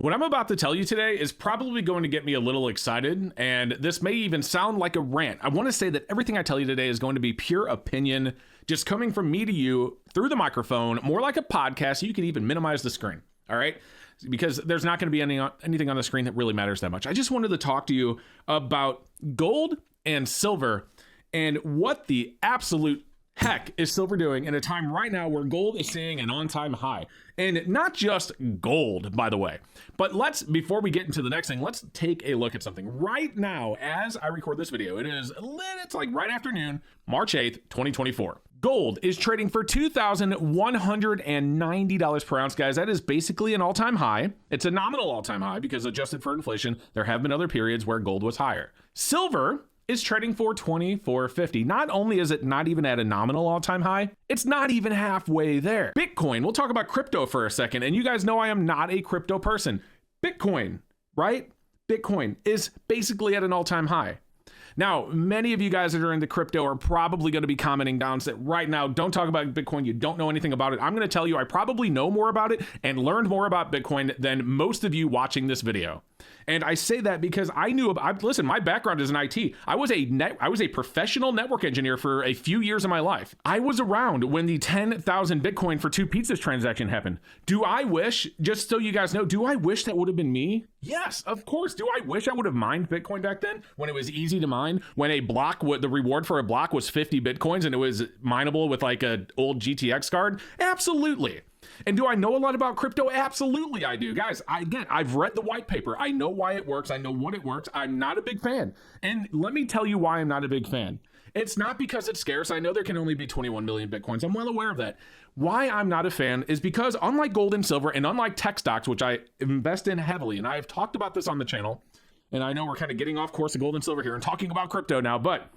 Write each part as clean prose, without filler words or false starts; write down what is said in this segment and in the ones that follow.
What I'm about to tell you today is probably going to get me a little excited, and this may even sound like a rant. I want to say that everything I tell you today is going to be pure opinion, just coming from me to you through the microphone, more like a podcast. You can even minimize the screen, all right? Because there's not going to be anything on the screen that really matters that much. I just wanted to talk to you about gold and silver and what the absolute heck is silver doing in a time right now where gold is seeing an on-time high. And not just gold, by the way, but before we get into the next thing, let's take a look at something right now as I record this video. It's like right afternoon, March 8th, 2024. Gold is trading for $2,190 per ounce, guys. That is basically an all-time high. It's a nominal all-time high because adjusted for inflation, there have been other periods where gold was higher. Silver is trading for $24.50. Not only is it not even at a nominal all-time high, it's not even halfway there. Bitcoin, we'll talk about crypto for a second, and you guys know I am not a crypto person. Bitcoin, right? Bitcoin is basically at an all-time high. Now, many of you guys that are into crypto are probably going to be commenting down that right now, don't talk about Bitcoin. You don't know anything about it. I'm going to tell you, I probably know more about it and learned more about Bitcoin than most of you watching this video. And I say that because listen, my background is in IT. I was a professional network engineer for a few years of my life. I was around when the 10,000 Bitcoin for 2 pizzas transaction happened. Do I wish, just so you guys know, do I wish that would have been me? Yes, of course. Do I wish I would have mined Bitcoin back then when it was easy to mine? When the reward for a block was 50 Bitcoins and it was mineable with like an old GTX card? Absolutely. And do I know a lot about crypto? Absolutely I do. Guys, I've read the white paper. I know why it works. I know what it works. I'm not a big fan. And let me tell you why I'm not a big fan. It's not because it's scarce. I know there can only be 21 million Bitcoins. I'm well aware of that. Why I'm not a fan is because unlike gold and silver and unlike tech stocks, which I invest in heavily, and I have talked about this on the channel, and I know we're kind of getting off course of gold and silver here and talking about crypto now, but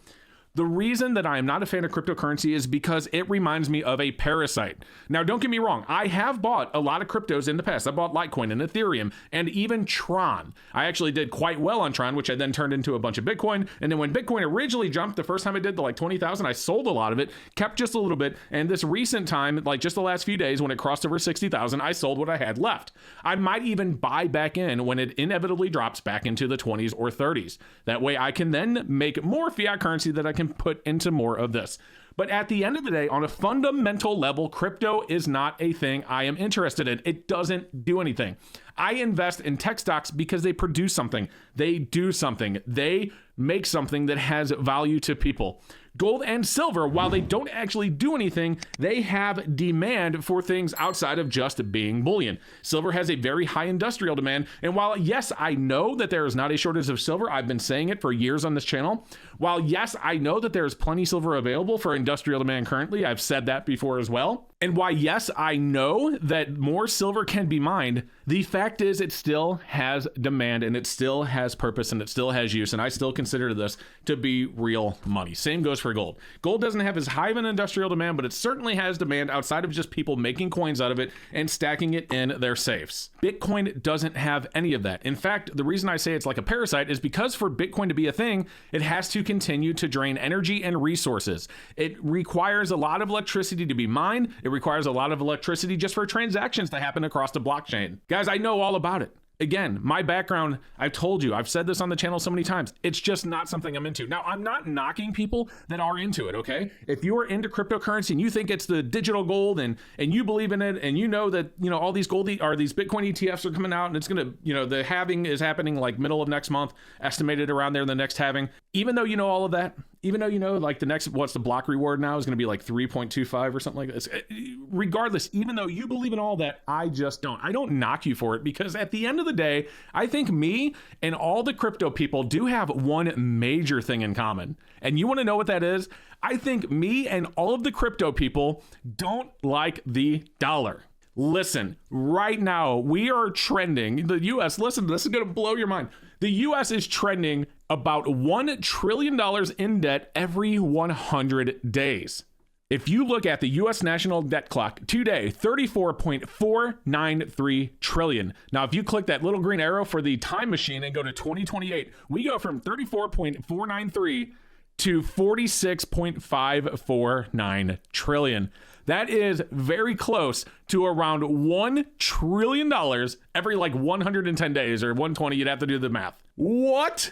the reason that I am not a fan of cryptocurrency is because it reminds me of a parasite. Now, don't get me wrong. I have bought a lot of cryptos in the past. I bought Litecoin and Ethereum and even Tron. I actually did quite well on Tron, which I then turned into a bunch of Bitcoin. And then when Bitcoin originally jumped, the first time I did to like 20,000, I sold a lot of it, kept just a little bit. And this recent time, like just the last few days when it crossed over 60,000, I sold what I had left. I might even buy back in when it inevitably drops back into the 20s or 30s. That way I can then make more fiat currency that I can put into more of this. But at the end of the day, on a fundamental level, crypto is not a thing I am interested in. It doesn't do anything. I invest in tech stocks because they produce something. They do something. They make something that has value to people. Gold and silver, while they don't actually do anything, they have demand for things outside of just being bullion. Silver has a very high industrial demand. And while, yes, I know that there is not a shortage of silver, I've been saying it for years on this channel. While, yes, I know that there is plenty silver available for industrial demand currently, I've said that before as well. And why, yes, I know that more silver can be mined, the fact is it still has demand and it still has purpose and it still has use. And I still consider this to be real money. Same goes for gold. Gold doesn't have as high of an industrial demand, but it certainly has demand outside of just people making coins out of it and stacking it in their safes. Bitcoin doesn't have any of that. In fact, the reason I say it's like a parasite is because for Bitcoin to be a thing, it has to continue to drain energy and resources. It requires a lot of electricity to be mined. It requires a lot of electricity just for transactions to happen across the blockchain. Guys, I know all about it. Again, my background, I've told you, I've said this on the channel so many times, it's just not something I'm into. Now, I'm not knocking people that are into it, okay? If you are into cryptocurrency and you think it's the digital gold and you believe in it and you know that, all these these Bitcoin ETFs are coming out and it's going to, the halving is happening like middle of next month, estimated around there in the next halving. Even though you know all of that, even though like the next, what's the block reward now is going to be like 3.25 or something like this. Regardless, even though you believe in all that, I just don't. I don't knock you for it because at the end of the day, I think me and all the crypto people do have one major thing in common. And you want to know what that is? I think me and all of the crypto people don't like the dollar. Listen, right now we are trending. The US, listen, this is going to blow your mind. The US is trending about $1 trillion in debt every 100 days. If you look at the US national debt clock today, 34.493 trillion. Now, if you click that little green arrow for the time machine and go to 2028, we go from 34.493 to 46.549 trillion. That is very close to around $1 trillion every like 110 days or 120. You'd have to do the math. What?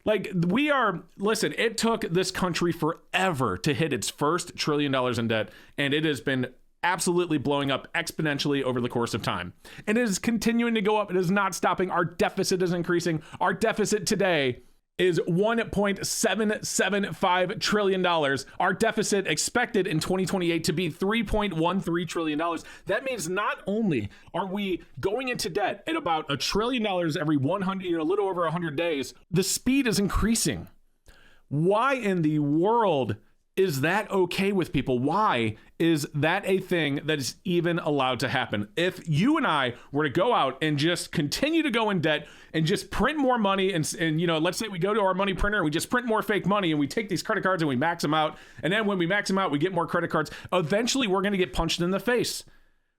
Like listen, it took this country forever to hit its first $1 trillion in debt, and it has been absolutely blowing up exponentially over the course of time. And it is continuing to go up. It is not stopping. Our deficit is increasing. Our deficit today is $1.775 trillion. Our deficit expected in 2028 to be $3.13 trillion. That means not only are we going into debt at about $1 trillion every 100, a little over 100 days, the speed is increasing. Why in the world is that okay with people? Why is that a thing that is even allowed to happen? If you and I were to go out and just continue to go in debt and just print more money and let's say we go to our money printer and we just print more fake money and we take these credit cards and we max them out. And then when we max them out, we get more credit cards. Eventually we're going to get punched in the face.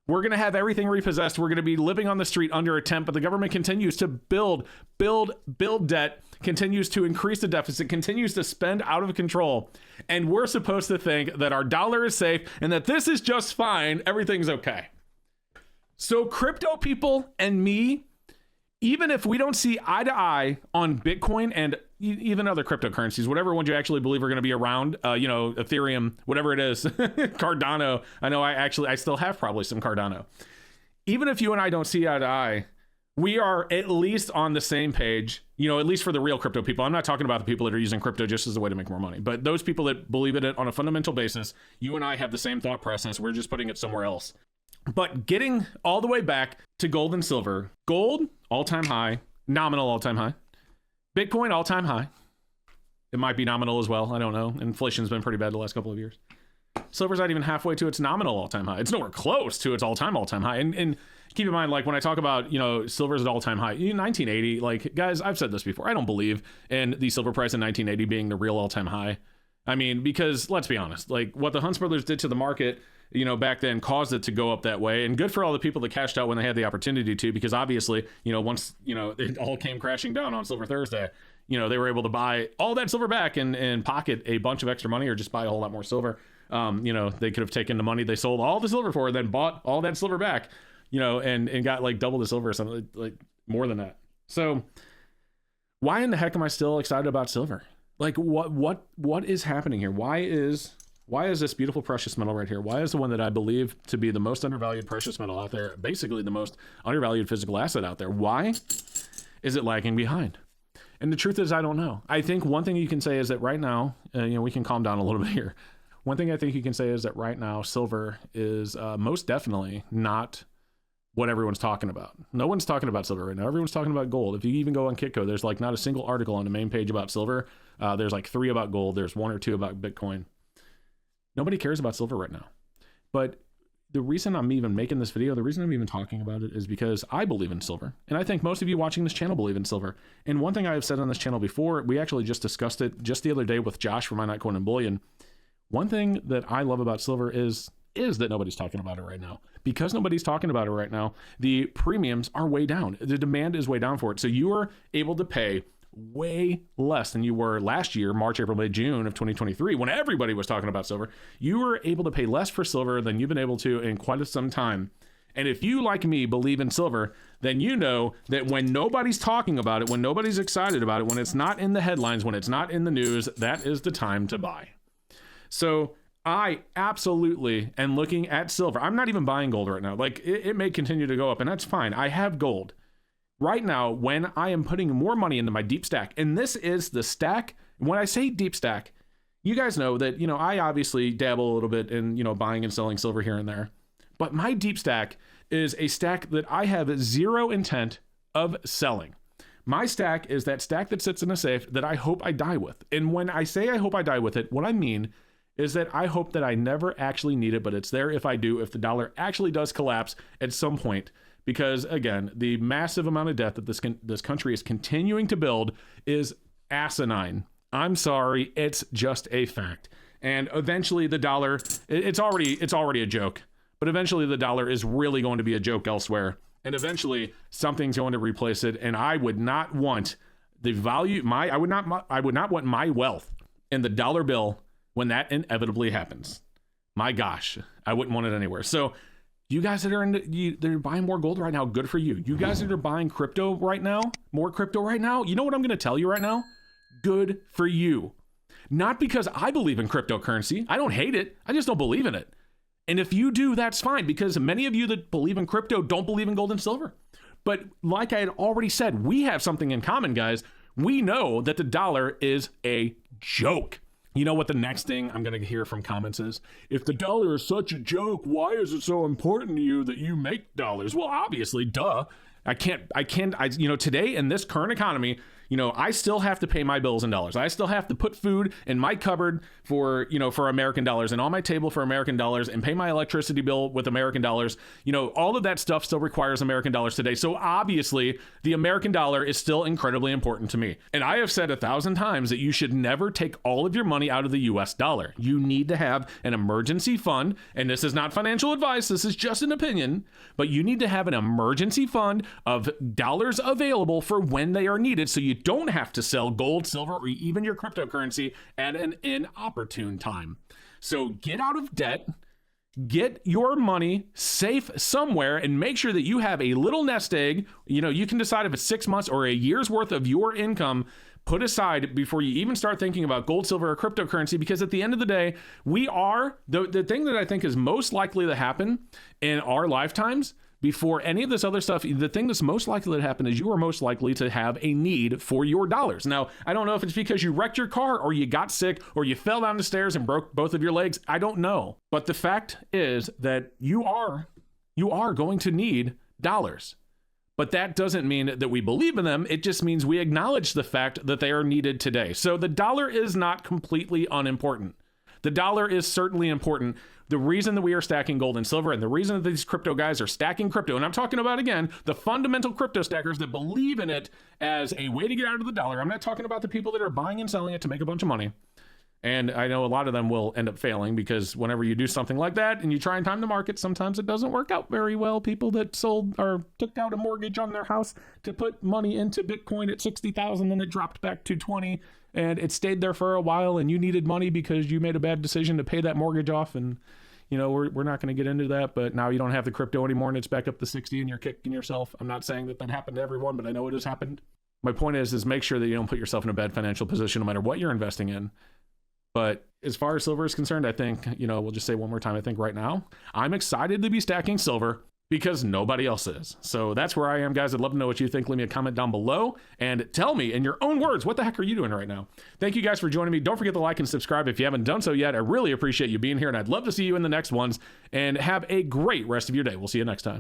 We're going to have everything repossessed. We're going to be living on the street under a tent, but the government continues to build debt, continues to increase the deficit, continues to spend out of control. And we're supposed to think that our dollar is safe and that this is just fine. Everything's okay. So crypto people and me, even if we don't see eye to eye on Bitcoin and even other cryptocurrencies, whatever ones you actually believe are going to be around, Ethereum, whatever it is, Cardano. I know I still have probably some Cardano. Even if you and I don't see eye to eye, we are at least on the same page, at least for the real crypto people. I'm not talking about the people that are using crypto just as a way to make more money, but those people that believe in it on a fundamental basis, you and I have the same thought process. We're just putting it somewhere else. But getting all the way back to gold and silver, gold, all-time high, nominal all-time high. Bitcoin, all-time high. It might be nominal as well. I don't know. Inflation's been pretty bad the last couple of years. Silver's not even halfway to its nominal all-time high. It's nowhere close to its all-time high. And keep in mind, like when I talk about, silver's at all-time high, 1980, like guys, I've said this before. I don't believe in the silver price in 1980 being the real all-time high. I mean, because let's be honest, like what the Hunts brothers did to the market, back then caused it to go up that way. And good for all the people that cashed out when they had the opportunity to, because obviously, once, it all came crashing down on Silver Thursday, they were able to buy all that silver back and pocket a bunch of extra money or just buy a whole lot more silver. They could have taken the money they sold all the silver for, then bought all that silver back, and got like double the silver or something, like more than that. So why in the heck am I still excited about silver? Like what is happening here? Why is this beautiful precious metal right here? Why is the one that I believe to be the most undervalued precious metal out there, basically the most undervalued physical asset out there, why is it lagging behind? And the truth is, I don't know. I think one thing you can say is that right now, we can calm down a little bit here. One thing I think you can say is that right now, silver is most definitely not what everyone's talking about. No one's talking about silver right now. Everyone's talking about gold. If you even go on Kitco, there's like not a single article on the main page about silver. There's like 3 about gold. There's 1 or 2 about Bitcoin. Nobody cares about silver right now. But the reason I'm even making this video, the reason I'm even talking about it is because I believe in silver. And I think most of you watching this channel believe in silver. And one thing I have said on this channel before, we actually just discussed it just the other day with Josh from My Nightcoin and Bullion. One thing that I love about silver is that nobody's talking about it right now. Because nobody's talking about it right now, the premiums are way down. The demand is way down for it. So you are able to pay way less than you were last year, March, April, May, June of 2023, when everybody was talking about silver. You were able to pay less for silver than you've been able to in quite some time. And if you, like me, believe in silver, then you know that when nobody's talking about it, when nobody's excited about it, when it's not in the headlines, when it's not in the news, that is the time to buy. So I absolutely am looking at silver. I'm not even buying gold right now. Like it may continue to go up, and that's fine. I have gold. Right now, when I am putting more money into my deep stack, and this is the stack, when I say deep stack, you guys know that, I obviously dabble a little bit in, buying and selling silver here and there, but my deep stack is a stack that I have zero intent of selling. My stack is that stack that sits in a safe that I hope I die with. And when I say I hope I die with it, what I mean is that I hope that I never actually need it, but it's there if I do, if the dollar actually does collapse at some point. Because again, the massive amount of debt that this country is continuing to build is asinine. I'm sorry, it's just a fact. And eventually the dollar, it's already a joke, but eventually the dollar is really going to be a joke elsewhere. And eventually something's going to replace it. And I would not want the value, I would not want my wealth in the dollar bill when that inevitably happens. My gosh, I wouldn't want it anywhere. So you guys that are they're buying more gold right now, good for you. You guys that are buying crypto right now, more crypto right now, you know what I'm going to tell you right now? Good for you. Not because I believe in cryptocurrency. I don't hate it. I just don't believe in it. And if you do, that's fine, because many of you that believe in crypto don't believe in gold and silver. But like I had already said, we have something in common, guys. We know that the dollar is a joke. You know what the next thing I'm going to hear from comments is? If the dollar is such a joke, why is it so important to you that you make dollars? Well, obviously, duh. Today in this current economy, I still have to pay my bills in dollars. I still have to put food in my cupboard for American dollars and on my table for American dollars and pay my electricity bill with American dollars. All of that stuff still requires American dollars today. So obviously the American dollar is still incredibly important to me. And I have said 1,000 times that you should never take all of your money out of the US dollar. You need to have an emergency fund. And this is not financial advice. This is just an opinion, but you need to have an emergency fund of dollars available for when they are needed. So you don't have to sell gold, silver, or even your cryptocurrency at an inopportune time. So get out of debt, get your money safe somewhere, and make sure that you have a little nest egg. You can decide if it's 6 months or a year's worth of your income put aside before you even start thinking about gold, silver, or cryptocurrency, because at the end of the day, we are the thing that I think is most likely to happen in our lifetimes. Before any of this other stuff, the thing that's most likely to happen is you are most likely to have a need for your dollars. Now, I don't know if it's because you wrecked your car or you got sick or you fell down the stairs and broke both of your legs. I don't know. But the fact is that you are going to need dollars. But that doesn't mean that we believe in them. It just means we acknowledge the fact that they are needed today. So the dollar is not completely unimportant. The dollar is certainly important. The reason that we are stacking gold and silver, and the reason that these crypto guys are stacking crypto, and I'm talking about, again, the fundamental crypto stackers that believe in it as a way to get out of the dollar. I'm not talking about the people that are buying and selling it to make a bunch of money. And I know a lot of them will end up failing, because whenever you do something like that and you try and time the market, sometimes it doesn't work out very well. People that sold or took out a mortgage on their house to put money into Bitcoin at 60,000, and it dropped back to 20, and it stayed there for a while, and you needed money because you made a bad decision to pay that mortgage off. And we're not going to get into that, but now you don't have the crypto anymore and it's back up to 60 and you're kicking yourself. I'm not saying that happened to everyone, but I know it has happened. My point is make sure that you don't put yourself in a bad financial position no matter what you're investing in. But as far as silver is concerned, I think, we'll just say one more time, I think right now, I'm excited to be stacking silver because nobody else is. So that's where I am, guys. I'd love to know what you think. Leave me a comment down below and tell me in your own words, what the heck are you doing right now? Thank you guys for joining me. Don't forget to like and subscribe if you haven't done so yet. I really appreciate you being here, and I'd love to see you in the next ones, and have a great rest of your day. We'll see you next time.